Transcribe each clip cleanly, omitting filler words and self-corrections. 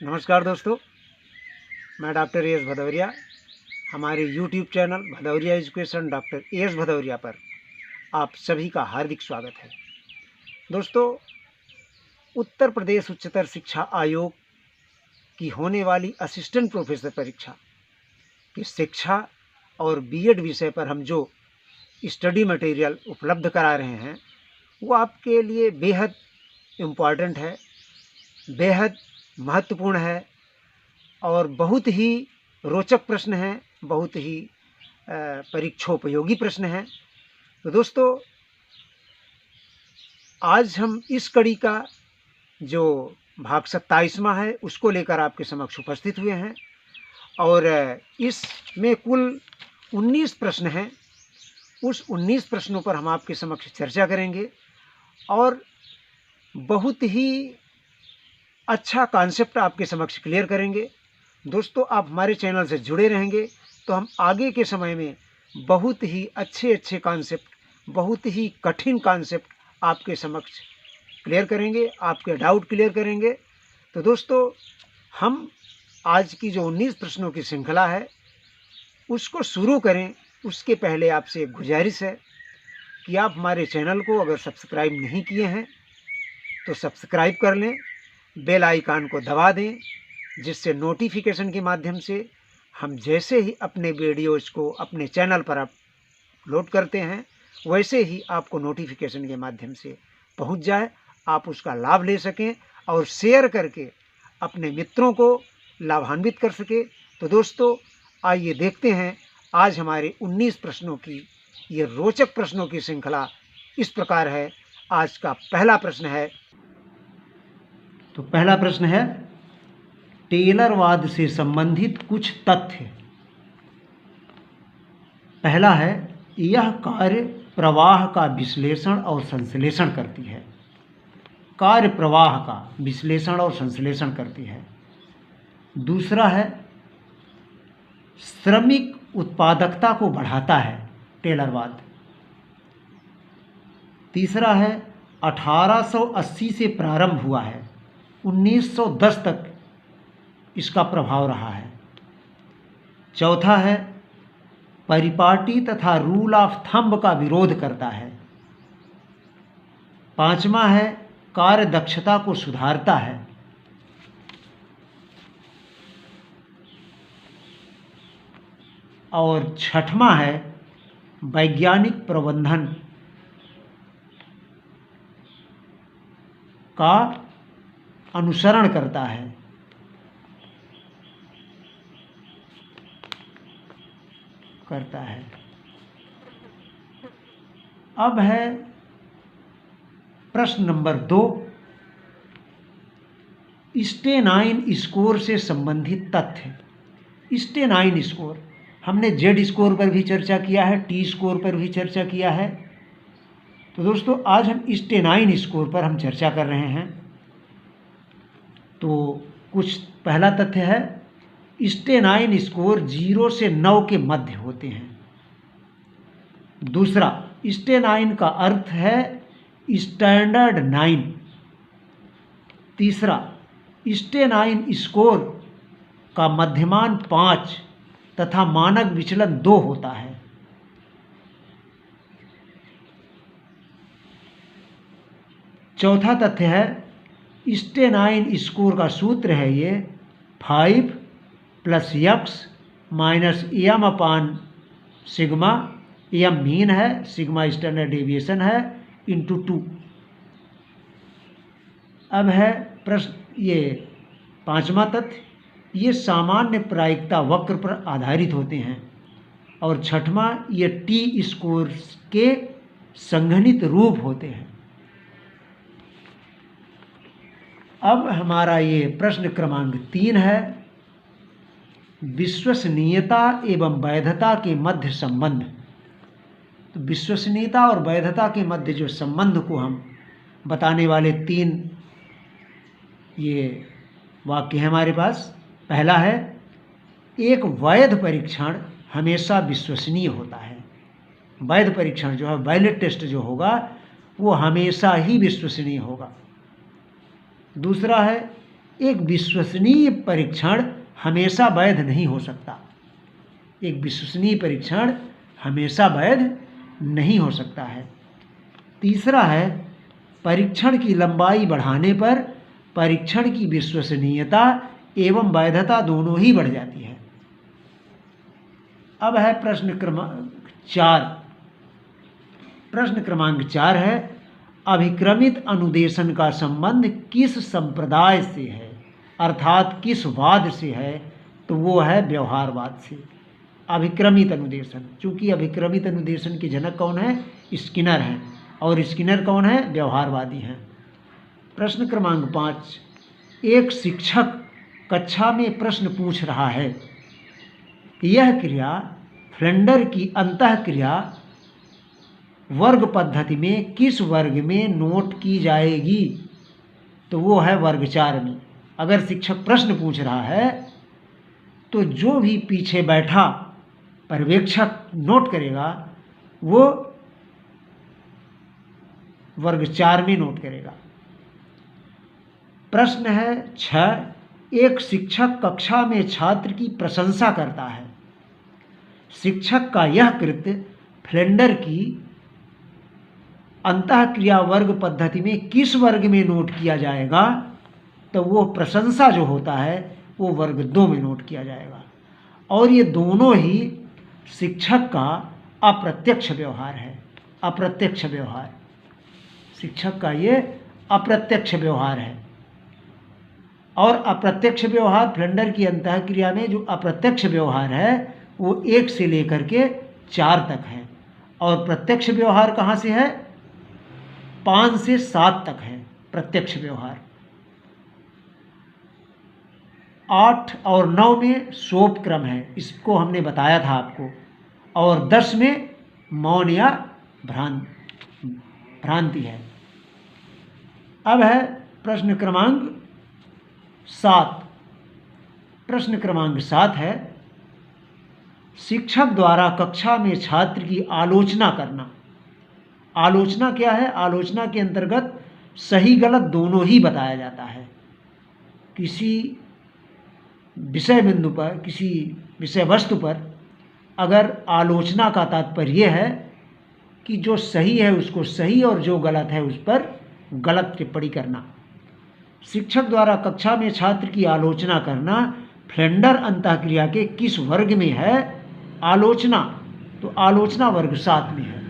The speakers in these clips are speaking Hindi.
नमस्कार दोस्तों, मैं डॉक्टर एस भदौरिया। हमारे YouTube channel Bhadauriya education doctor S Bhadauriya पर आप सभी का हार्दिक स्वागत है। दोस्तों, उत्तर प्रदेश उच्चतर शिक्षा आयोग की होने वाली असिस्टेंट प्रोफेसर परीक्षा की शिक्षा और बीएड विषय पर हम जो स्टडी मटेरियल उपलब्ध करा रहे हैं वो आपके लिए बेहद इम्पॉर्टेंट है, बेहद महत्वपूर्ण है और बहुत ही रोचक प्रश्न हैं, बहुत ही परीक्षोपयोगी प्रश्न हैं। तो दोस्तों, आज हम इस कड़ी का जो भाग 27वां है उसको लेकर आपके समक्ष उपस्थित हुए हैं और इसमें कुल 19 प्रश्न हैं। उस 19 प्रश्नों पर हम आपके समक्ष चर्चा करेंगे और बहुत ही अच्छा कॉन्सेप्ट आपके समक्ष क्लियर करेंगे। दोस्तों, आप हमारे चैनल से जुड़े रहेंगे तो हम आगे के समय में बहुत ही अच्छे कॉन्सेप्ट, बहुत ही कठिन कॉन्सेप्ट आपके समक्ष क्लियर करेंगे, आपके डाउट क्लियर करेंगे। तो दोस्तों, हम आज की जो 19 प्रश्नों की श्रृंखला है उसको शुरू करें उसके पहले आपसे एक गुजारिश है कि आप हमारे चैनल को अगर सब्सक्राइब नहीं किए हैं तो सब्सक्राइब कर लें, बेल आइकन को दबा दें, जिससे नोटिफिकेशन के माध्यम से हम जैसे ही अपने वीडियोज़ को अपने चैनल पर अपलोड करते हैं वैसे ही आपको नोटिफिकेशन के माध्यम से पहुंच जाए, आप उसका लाभ ले सकें और शेयर करके अपने मित्रों को लाभान्वित कर सके। तो दोस्तों, आइए देखते हैं आज हमारे 19 प्रश्नों की ये रोचक प्रश्नों की श्रृंखला इस प्रकार है। आज का पहला प्रश्न है, तो पहला प्रश्न है टेलरवाद से संबंधित कुछ तथ्य। पहला है, यह कार्य प्रवाह का विश्लेषण और संश्लेषण करती है। कार्य प्रवाह का विश्लेषण और संश्लेषण करती है। दूसरा है, श्रमिक उत्पादकता को बढ़ाता है टेलरवाद। तीसरा है, 1880 से प्रारंभ हुआ है, 1910 तक इसका प्रभाव रहा है। चौथा है, परिपाटी तथा रूल ऑफ थंब का विरोध करता है। पांचवा है, कार्य दक्षता को सुधारता है। और छठवां है, वैज्ञानिक प्रबंधन का अनुसरण करता है। अब है प्रश्न नंबर 2, स्टेनाइन स्कोर से संबंधित तथ्य। स्टेनाइन स्कोर हमने जेड स्कोर पर भी चर्चा किया है, टी स्कोर पर भी चर्चा किया है। तो दोस्तों, आज हम स्टेनाइन स्कोर पर हम चर्चा कर रहे हैं। तो कुछ पहला तथ्य है, स्टेनाइन स्कोर 0 से 9 के मध्य होते हैं। दूसरा, स्टेनाइन का अर्थ है स्टैंडर्ड 9। तीसरा, स्टेनाइन स्कोर का मध्यमान 5 तथा मानक विचलन 2 होता है। चौथा तथ्य है, स्टेनाइन स्कोर का सूत्र है ये 5 + x - m/σ। m मीन है, सिग्मा स्टैंडर्ड डेविएशन है, × 2। अब है प्रश्न ये पांचवा तथ्य, ये सामान्य प्रायिकता वक्र पर आधारित होते हैं। और छठवां, ये टी स्कोर के संघनित रूप होते हैं। अब हमारा ये प्रश्न क्रमांक 3 है, विश्वसनीयता एवं वैधता के मध्य संबंध। तो विश्वसनीयता और वैधता के मध्य जो संबंध को हम बताने वाले 3 ये वाक्य हैं हमारे पास। पहला है, एक वैध परीक्षण हमेशा विश्वसनीय होता है। वैध परीक्षण जो है, वैलिड टेस्ट जो होगा वो हमेशा ही विश्वसनीय होगा। दूसरा है, एक विश्वसनीय परीक्षण हमेशा वैध नहीं हो सकता। एक विश्वसनीय परीक्षण हमेशा वैध नहीं हो सकता है। तीसरा है, परीक्षण की लंबाई बढ़ाने पर परीक्षण की विश्वसनीयता एवं वैधता दोनों ही बढ़ जाती है। अब है प्रश्न क्रमांक 4। प्रश्न क्रमांक 4 है, अभिक्रमित अनुदेशन का संबंध किस संप्रदाय से है, अर्थात किस वाद से है? तो वो है व्यवहारवाद से। अभिक्रमित अनुदेशन, चूंकि अभिक्रमित अनुदेशन के जनक कौन है? स्किनर हैं, और स्किनर कौन है? व्यवहारवादी हैं। प्रश्न क्रमांक 5, एक शिक्षक कक्षा में प्रश्न पूछ रहा है, यह क्रिया फ्लेंडर की अंतःक्रिया वर्ग पद्धति में किस वर्ग में नोट की जाएगी? तो वो है वर्ग 4 में। अगर शिक्षक प्रश्न पूछ रहा है तो जो भी पीछे बैठा पर्यवेक्षक नोट करेगा वो वर्ग 4 में नोट करेगा। प्रश्न है 6, एक शिक्षक कक्षा में छात्र की प्रशंसा करता है। शिक्षक का यह कृत्य फ्लेंडर की अंतःक्रिया वर्ग पद्धति में किस वर्ग में नोट किया जाएगा? तो वो प्रशंसा जो होता है वो वर्ग 2 में नोट किया जाएगा। और ये दोनों ही शिक्षक का अप्रत्यक्ष व्यवहार है। अप्रत्यक्ष व्यवहार, शिक्षक का ये अप्रत्यक्ष व्यवहार है। और अप्रत्यक्ष व्यवहार फ्लेंडर की अंतःक्रिया में जो अप्रत्यक्ष व्यवहार है वो 1 से लेकर के 4 तक है, और प्रत्यक्ष व्यवहार कहाँ से है? 5 से 7 तक है प्रत्यक्ष व्यवहार। 8 और 9 में सोप क्रम है, इसको हमने बताया था आपको, और 10 में मौन या भ्रांति है। अब है प्रश्न क्रमांक 7। प्रश्न क्रमांक 7 है, शिक्षक द्वारा कक्षा में छात्र की आलोचना करना। आलोचना क्या है? आलोचना के अंतर्गत सही गलत दोनों ही बताया जाता है। किसी विषय बिंदु पर, किसी विषय वस्तु पर अगर आलोचना का तात्पर्य है कि जो सही है उसको सही और जो गलत है उस पर गलत टिप्पणी करना। शिक्षक द्वारा कक्षा में छात्र की आलोचना करना फ्लेंडर अंतःक्रिया के किस वर्ग में है? आलोचना, तो आलोचना वर्ग 7 में है।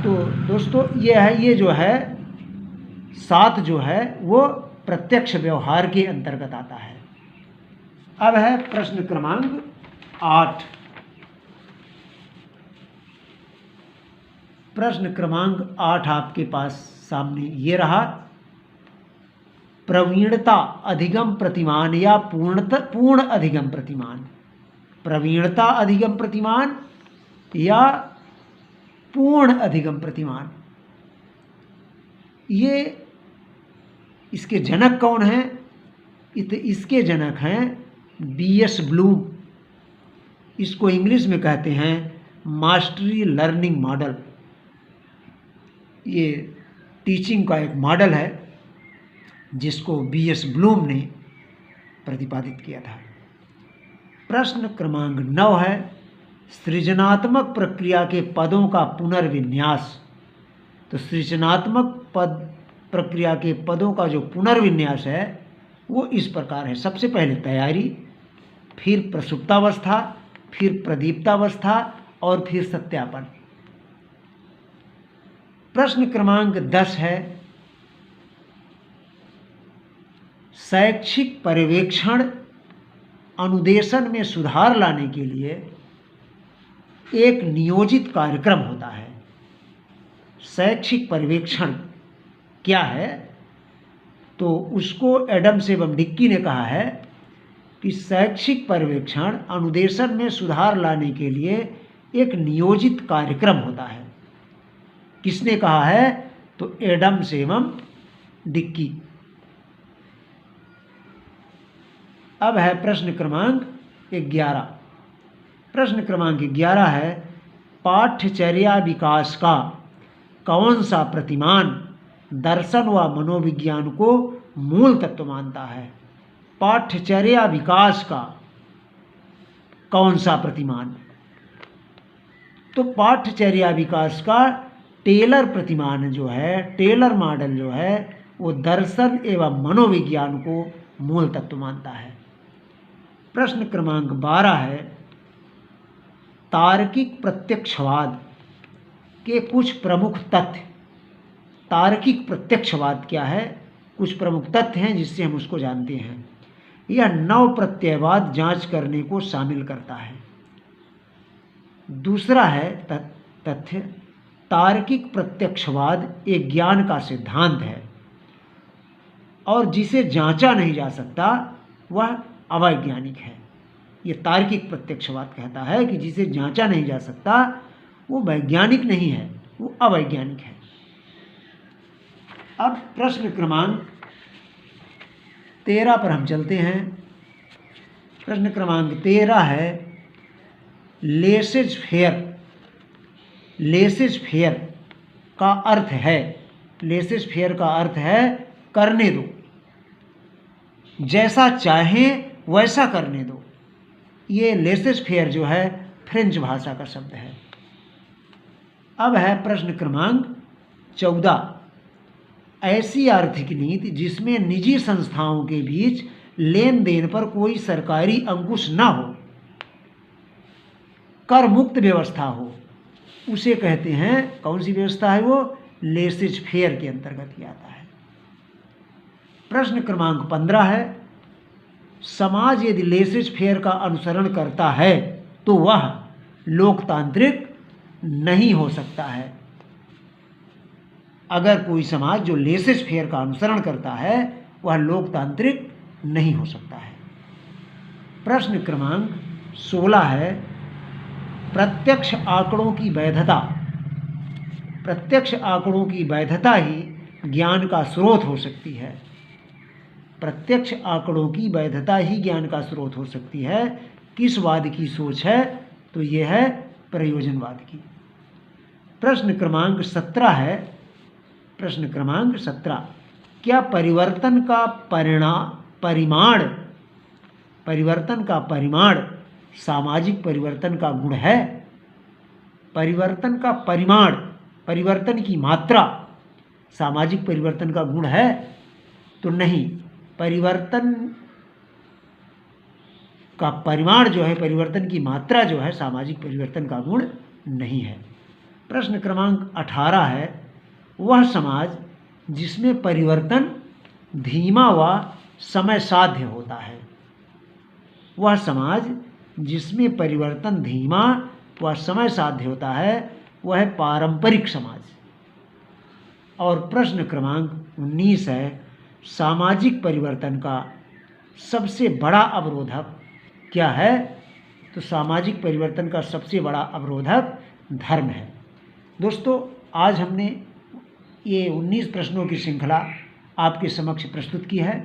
तो दोस्तों ये जो है 7 जो है वो प्रत्यक्ष व्यवहार के अंतर्गत आता है। अब है प्रश्न क्रमांक 8। प्रश्न क्रमांक 8 आपके पास सामने ये रहा, प्रवीणता अधिगम प्रतिमान या पूर्ण अधिगम प्रतिमान। प्रवीणता अधिगम प्रतिमान या पूर्ण अधिगम प्रतिमान, ये इसके जनक कौन हैं? इसके जनक हैं B.S. ब्लूम। इसको इंग्लिश में कहते हैं मास्टरी लर्निंग मॉडल। ये टीचिंग का एक मॉडल है जिसको B.S. ब्लूम ने प्रतिपादित किया था। प्रश्न क्रमांक 9 है, सृजनात्मक प्रक्रिया के पदों का पुनर्विन्यास। तो सृजनात्मक प्रक्रिया के पदों का जो पुनर्विन्यास है वो इस प्रकार है। सबसे पहले तैयारी, फिर प्रसुप्तावस्था, फिर प्रदीप्तावस्था और फिर सत्यापन। प्रश्न क्रमांक 10 है, शैक्षिक पर्यवेक्षण अनुदेशन में सुधार लाने के लिए एक नियोजित कार्यक्रम होता है। शैक्षिक पर्यवेक्षण क्या है? तो उसको एडम्स एवं डिक्की ने कहा है कि शैक्षिक पर्यवेक्षण अनुदेशन में सुधार लाने के लिए एक नियोजित कार्यक्रम होता है। किसने कहा है? तो एडम्स एवं डिक्की। अब है प्रश्न क्रमांक 11। प्रश्न क्रमांक 11 है, पाठ्यचर्या विकास का कौन सा प्रतिमान दर्शन व मनोविज्ञान को मूल तत्व मानता है। पाठ्यचर्या विकास का कौन सा प्रतिमान? तो पाठ्यचर्या विकास का टेलर प्रतिमान जो है, टेलर मॉडल जो है, वो दर्शन एवं मनोविज्ञान को मूल तत्व मानता है। प्रश्न क्रमांक 12 है, तार्किक प्रत्यक्षवाद के कुछ प्रमुख तथ्य। तार्किक प्रत्यक्षवाद क्या है? कुछ प्रमुख तथ्य हैं जिससे हम उसको जानते हैं। यह नव प्रत्ययवाद जांच करने को शामिल करता है। दूसरा है तथ्य, तार्किक प्रत्यक्षवाद एक ज्ञान का सिद्धांत है और जिसे जांचा नहीं जा सकता वह अवैज्ञानिक है। ये तार्किक प्रत्यक्षवाद कहता है कि जिसे जांचा नहीं जा सकता वो वैज्ञानिक नहीं है, वो अवैज्ञानिक है। अब प्रश्न क्रमांक 13 पर हम चलते हैं। प्रश्न क्रमांक 13 है, लेसेज फेयर। लेसेज फेयर का अर्थ है, लेसेज फेयर का अर्थ है करने दो, जैसा चाहें वैसा करने दो। ये लेसेज फेयर जो है फ्रेंच भाषा का शब्द है। अब है प्रश्न क्रमांक 14, ऐसी आर्थिक नीति जिसमें निजी संस्थाओं के बीच लेन देन पर कोई सरकारी अंकुश न हो, कर मुक्त व्यवस्था हो, उसे कहते हैं, कौन सी व्यवस्था है वो? लेसेज फेयर के अंतर्गत ही आता है। प्रश्न क्रमांक 15 है, समाज यदि लेसेज फेयर का अनुसरण करता है तो वह लोकतांत्रिक नहीं हो सकता है। अगर कोई समाज जो लेसेज फेयर का अनुसरण करता है वह लोकतांत्रिक नहीं हो सकता है। प्रश्न क्रमांक 16 है, प्रत्यक्ष आंकड़ों की वैधता। प्रत्यक्ष आंकड़ों की वैधता ही ज्ञान का स्रोत हो सकती है। प्रत्यक्ष आंकड़ों की वैधता ही ज्ञान का स्रोत हो सकती है। किस वाद की सोच है? तो यह है प्रयोजनवाद की। प्रश्न क्रमांक 17 है, प्रश्न क्रमांक 17, क्या परिवर्तन का परिमाण सामाजिक परिवर्तन का गुण है? परिवर्तन का परिमाण, परिवर्तन की मात्रा सामाजिक परिवर्तन का गुण है? तो नहीं, परिवर्तन का परिमाण जो है, परिवर्तन की मात्रा जो है, सामाजिक परिवर्तन का गुण नहीं है। प्रश्न क्रमांक 18 है, वह समाज जिसमें परिवर्तन धीमा व समय साध्य होता है। वह समाज जिसमें परिवर्तन धीमा व समय साध्य होता है वह है पारंपरिक समाज। और प्रश्न क्रमांक 19 है, सामाजिक परिवर्तन का सबसे बड़ा अवरोधक क्या है? तो सामाजिक परिवर्तन का सबसे बड़ा अवरोधक धर्म है। दोस्तों, आज हमने ये 19 प्रश्नों की श्रृंखला आपके समक्ष प्रस्तुत की है।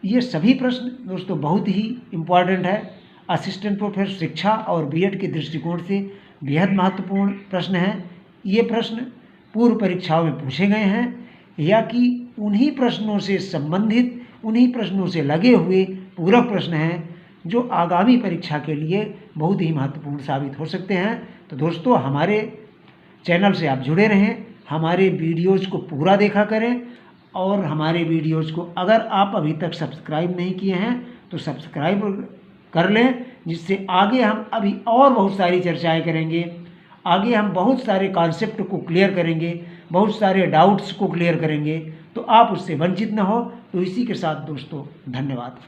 ये सभी प्रश्न दोस्तों बहुत ही इम्पॉर्टेंट है। असिस्टेंट प्रोफेसर शिक्षा और बीएड के दृष्टिकोण से बेहद महत्वपूर्ण प्रश्न हैं। ये प्रश्न पूर्व परीक्षाओं में पूछे गए हैं या कि उन्हीं प्रश्नों से संबंधित, उन्हीं प्रश्नों से लगे हुए पूरक प्रश्न हैं जो आगामी परीक्षा के लिए बहुत ही महत्वपूर्ण साबित हो सकते हैं। तो दोस्तों, हमारे चैनल से आप जुड़े रहें, हमारे वीडियोज़ को पूरा देखा करें और हमारे वीडियोज़ को अगर आप अभी तक सब्सक्राइब नहीं किए हैं तो सब्सक्राइब कर लें, जिससे आगे हम अभी और बहुत सारी चर्चाएं करेंगे। आगे हम बहुत सारे कॉन्सेप्ट को क्लियर करेंगे, बहुत सारे डाउट्स को क्लियर करेंगे, तो आप उससे वंचित न हो। तो इसी के साथ दोस्तों, धन्यवाद।